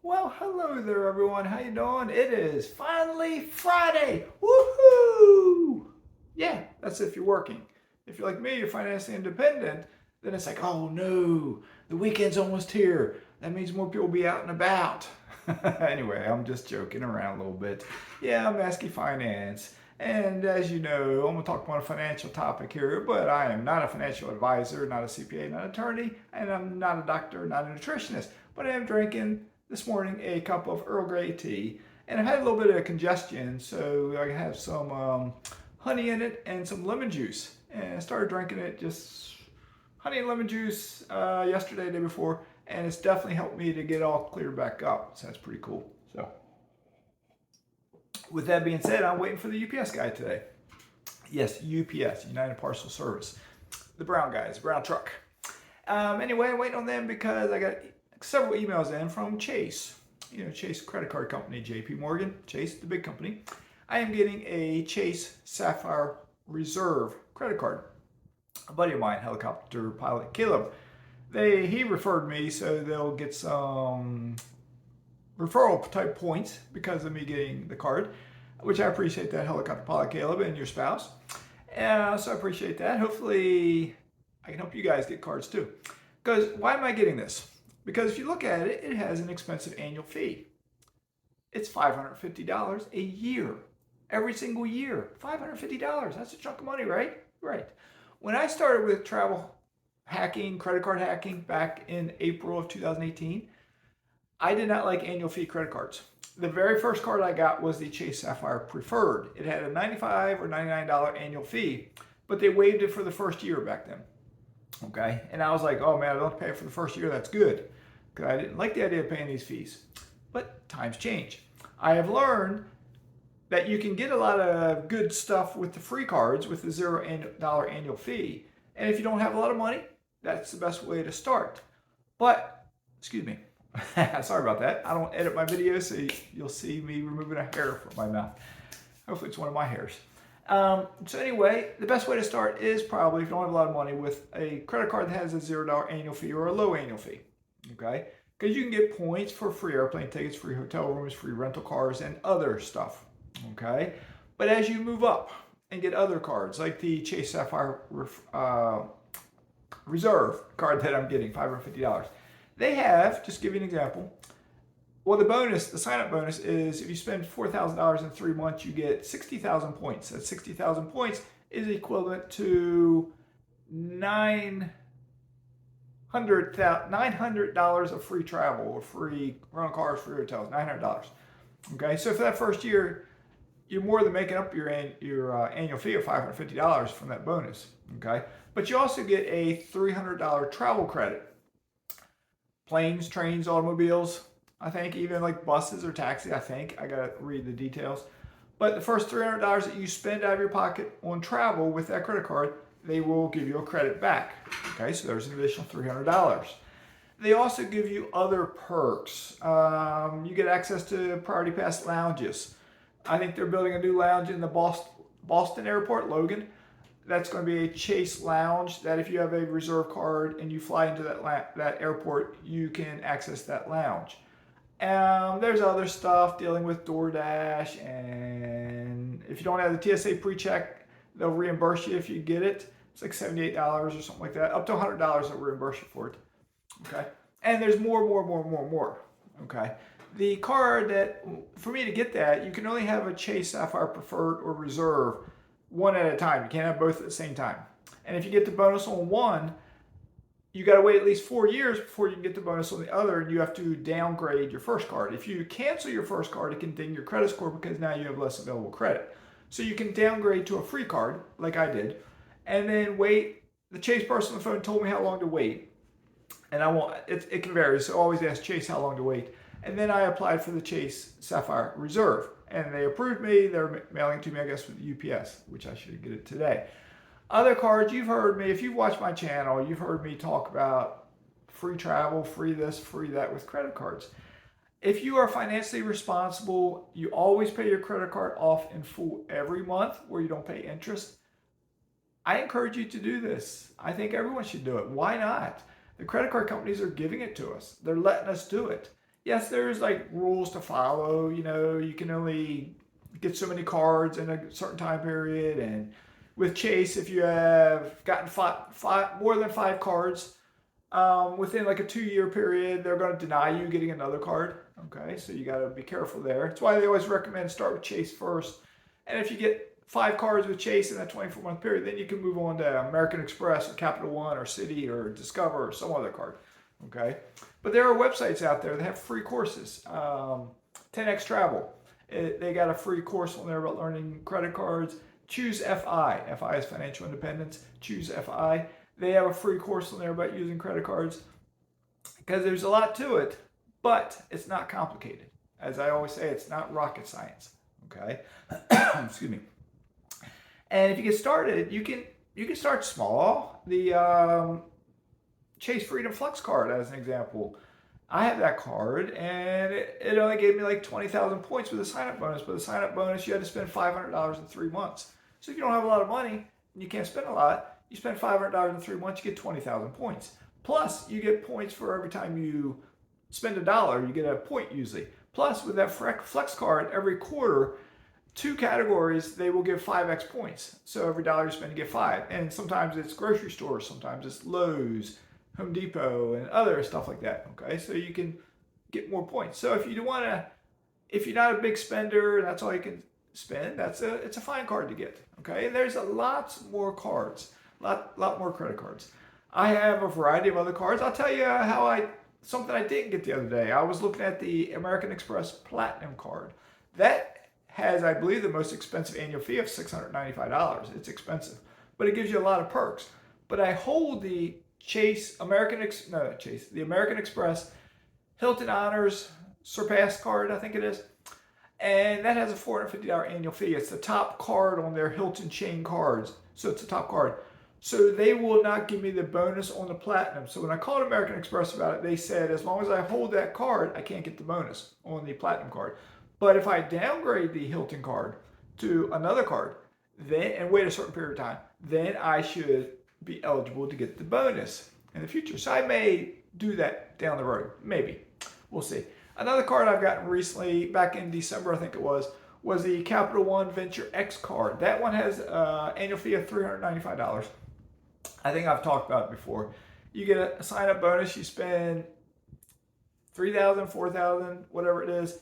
Well, hello there, everyone. How you doing? It is finally Friday. Woohoo! Yeah, that's if you're working. If you're like me, you're financially independent, then it's like, oh no, the weekend's almost here. That means more people will be out and about. Anyway, I'm just joking around a little bit. Yeah, I'm Mazske Finance. And as you know, I'm going to talk about a financial topic here, but I am not a financial advisor, not a CPA, not an attorney, and I'm not a doctor, not a nutritionist. But I am drinking this morning a cup of Earl Grey tea, and I've had a little bit of congestion, so I have some honey in it and some lemon juice. And I started drinking it, just honey and lemon juice, yesterday, day before, and it's definitely helped me to get all cleared back up. So that's pretty cool. So with that being said, I'm waiting for the UPS guy today. Yes, UPS, United Parcel Service. The brown guys, brown truck. Anyway, I'm waiting on them because I got several emails in from Chase. Chase credit card company, JP Morgan, Chase, the big company. I am getting a Chase Sapphire Reserve credit card. A buddy of mine, helicopter pilot Caleb, he referred me, so they'll get some referral type points because of me getting the card, which I appreciate that, helicopter pilot Caleb and your spouse. So I appreciate that. Hopefully I can help you guys get cards too. Because why am I getting this? Because if you look at it, it has an expensive annual fee. It's $550 a year. Every single year. $550. That's a chunk of money, right? Right. When I started with travel hacking, credit card hacking back in April of 2018, I did not like annual fee credit cards. The very first card I got was the Chase Sapphire Preferred. It had a $95 or $99 annual fee, but they waived it for the first year back then. Okay, and I was like, oh man, I don't have to pay for the first year, that's good. Because I didn't like the idea of paying these fees. But times change. I have learned that you can get a lot of good stuff with the free cards with the $0 annual fee. And if you don't have a lot of money, that's the best way to start. But, excuse me, sorry about that. I don't edit my videos, so you'll see me removing a hair from my mouth. Hopefully it's one of my hairs. So anyway, the best way to start is probably, if you don't have a lot of money, with a credit card that has a $0 annual fee or a low annual fee. Okay? Because you can get points for free airplane tickets, free hotel rooms, free rental cars, and other stuff. Okay? But as you move up and get other cards, like the Chase Sapphire Reserve card that I'm getting, $550, they have, just to give you an example, well, the sign-up bonus is if you spend $4,000 in 3 months, you get 60,000 points. That 60,000 points is equivalent to $900 of free travel, or free rental cars, free hotels, $900. Okay, so for that first year, you're more than making up your annual fee of $550 from that bonus. Okay, but you also get a $300 travel credit. Planes, trains, automobiles, I think, even like buses or taxi, I think. I gotta read the details. But the first $300 that you spend out of your pocket on travel with that credit card, they will give you a credit back. Okay, so there's an additional $300. They also give you other perks. You get access to Priority Pass lounges. I think they're building a new lounge in the Boston airport, Logan. That's going to be a Chase lounge that if you have a reserve card and you fly into that airport, you can access that lounge. There's other stuff dealing with DoorDash, and if you don't have the TSA pre-check, they'll reimburse you if you get it. It's like $78 or something like that. Up to $100 they'll reimburse you for it. Okay, and there's more. Okay, the card that, for me to get that, you can only have a Chase Sapphire Preferred or Reserve one at a time. You can't have both at the same time. And if you get the bonus on one, you got to wait at least 4 years before you can get the bonus on the other, and you have to downgrade your first card. If you cancel your first card, it can ding your credit score because now you have less available credit. So you can downgrade to a free card, like I did, and then wait. The Chase person on the phone told me how long to wait, and it can vary, so always ask Chase how long to wait. And then I applied for the Chase Sapphire Reserve, and they approved me. They're mailing it to me, I guess, with UPS, which I should get it today. Other cards, you've heard me, if you've watched my channel, you've heard me talk about free travel, free this, free that with credit cards. If you are financially responsible, you always pay your credit card off in full every month where you don't pay interest. I encourage you to do this. I think everyone should do it. Why not? The credit card companies are giving it to us. They're letting us do it. yes, there's like rules to follow. You know, you can only get so many cards in a certain time period. And with Chase, if you have gotten more than 5 cards within like a 2-year period, they're going to deny you getting another card. Okay, so you got to be careful there. That's why they always recommend start with Chase first. And if you get 5 cards with Chase in that 24-month period, then you can move on to American Express or Capital One or Citi or Discover or some other card. Okay, but there are websites out there that have free courses. 10x Travel, they got a free course on there about learning credit cards. Choose FI. FI is financial independence. Choose FI. They have a free course on there about using credit cards because there's a lot to it, but it's not complicated. As I always say, it's not rocket science. Okay, excuse me. And if you get started, you can start small. The Chase Freedom Flex card, as an example, I have that card, and it only gave me like 20,000 points with a sign-up bonus. But the sign-up bonus, you had to spend $500 in 3 months. So if you don't have a lot of money and you can't spend a lot, you spend $500 in 3 months, you get 20,000 points. Plus, you get points for every time you spend $1, you get a point usually. Plus, with that Flex card, every quarter, 2 categories, they will give 5x points. So every dollar you spend, you get 5. And sometimes it's grocery stores, sometimes it's Lowe's, Home Depot, and other stuff like that. Okay, so you can get more points. So if you want to, if you're not a big spender and that's all you can spend, it's a fine card to get. Okay, and there's lots more cards, lot more credit cards. I have a variety of other cards. I'll tell you something I didn't get the other day. I was looking at the American Express Platinum card. That has, I believe, the most expensive annual fee of $695. It's expensive, but it gives you a lot of perks. But I hold the the American Express Hilton Honors Surpass card, I think it is. And that has a $450 annual fee. It's the top card on their Hilton chain cards. So it's a top card. So they will not give me the bonus on the Platinum. So when I called American Express about it, they said as long as I hold that card, I can't get the bonus on the Platinum card. But if I downgrade the Hilton card to another card, then and wait a certain period of time, then I should be eligible to get the bonus in the future. So I may do that down the road. Maybe. We'll see. Another card I've gotten recently, back in December, I think it was the Capital One Venture X card. That one has an annual fee of $395. I think I've talked about it before. You get a sign-up bonus. You spend $3,000, $4,000, whatever it is,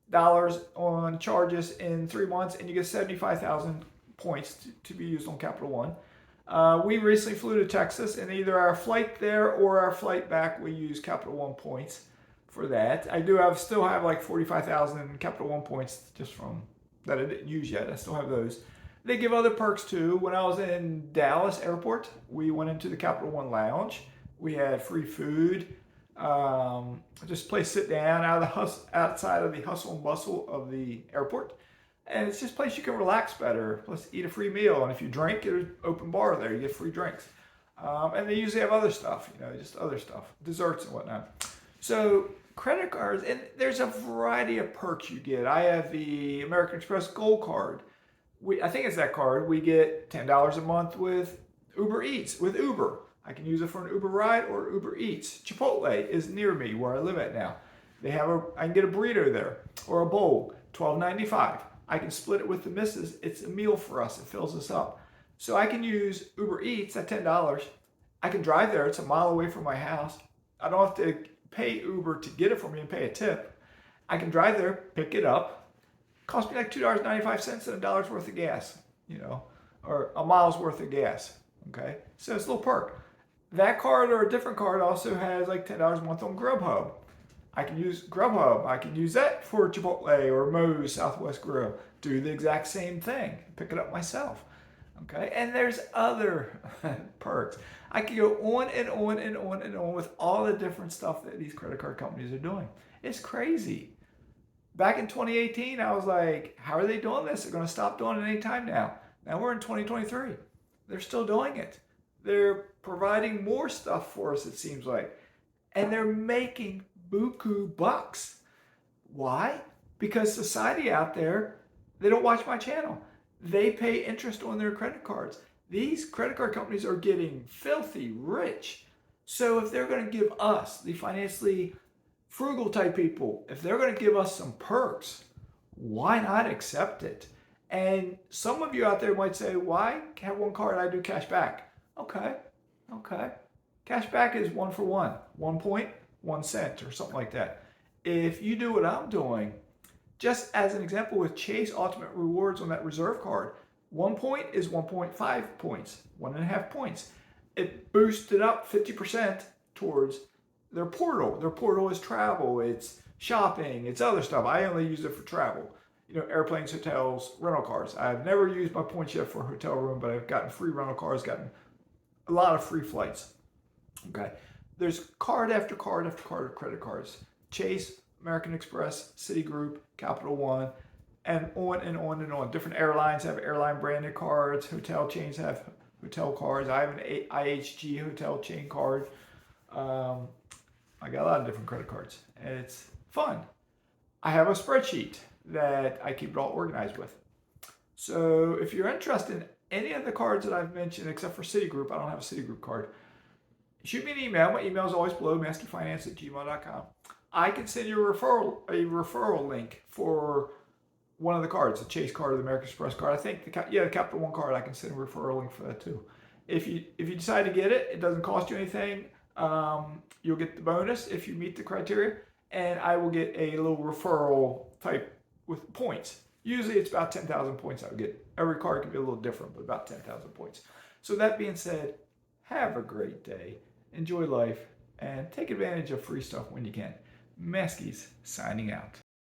dollars on charges in 3 months, and you get 75,000 points to be used on Capital One. We recently flew to Texas, and either our flight there or our flight back, we use Capital One points for that. I still have like 45,000 Capital One points just from that I didn't use yet. I still have those. They give other perks too. When I was in Dallas Airport, we went into the Capital One Lounge. We had free food, just a place to sit down outside of the hustle and bustle of the airport. And it's just a place you can relax better, plus eat a free meal. And if you drink, there's an open bar there. You get free drinks. And they usually have other stuff, just other stuff, desserts and whatnot. So credit cards, and there's a variety of perks you get. I have the American Express Gold Card. I think it's that card. We get $10 a month with Uber Eats, with Uber. I can use it for an Uber ride or Uber Eats. Chipotle is near me where I live at now. I can get a burrito there or a bowl, $12.95. I can split it with the missus. It's a meal for us. It fills us up. So I can use Uber Eats at $10. I can drive there. It's a mile away from my house. I don't have to pay Uber to get it for me and pay a tip. I can drive there, pick it up. Cost me like $2.95 and $1 worth of gas, or a mile's worth of gas. Okay, so it's a little perk. That card or a different card also has like $10 a month on Grubhub. I can use Grubhub. I can use that for Chipotle or Moe's Southwest Grill. Do the exact same thing. Pick it up myself. Okay, and there's other perks. I can go on and on and on and on with all the different stuff that these credit card companies are doing. It's crazy. Back in 2018, I was like, how are they doing this? They're going to stop doing it anytime now. Now we're in 2023. They're still doing it. They're providing more stuff for us, it seems like. And they're making buku bucks. Why? Because society out there, they don't watch my channel. They pay interest on their credit cards. These credit card companies are getting filthy rich. So if they're going to give us, the financially Frugal type people, if they're going to give us some perks, why not accept it? And some of you out there might say, why have one card? I do cash back. Okay. Cash back is 1 for 1, 1 point, 1 cent, or something like that. If you do what I'm doing, just as an example with Chase Ultimate Rewards on that reserve card, 1 point is 1.5 points, 1.5 points. It boosted up 50% towards their portal. Their portal is travel, it's shopping, it's other stuff. I only use it for travel. Airplanes, hotels, rental cars. I've never used my points yet for a hotel room, but I've gotten free rental cars, gotten a lot of free flights. Okay. There's card after card after card of credit cards. Chase, American Express, Citigroup, Capital One, and on and on and on. Different airlines have airline branded cards. Hotel chains have hotel cards. I have an IHG hotel chain card. I got a lot of different credit cards, and it's fun. I have a spreadsheet that I keep it all organized with. So if you're interested in any of the cards that I've mentioned, except for Citigroup, I don't have a Citigroup card, shoot me an email. My email is always below, mazkefinance@gmail.com. I can send you a referral link for one of the cards, the Chase card or the American Express card. I think the Capital One card, I can send a referral link for that too. If you decide to get it, it doesn't cost you anything. You'll get the bonus if you meet the criteria, and I will get a little referral type with points. Usually it's about 10,000 points I would get. Every card can be a little different, but about 10,000 points. So that being said, have a great day. Enjoy life and take advantage of free stuff when you can. Maskies signing out.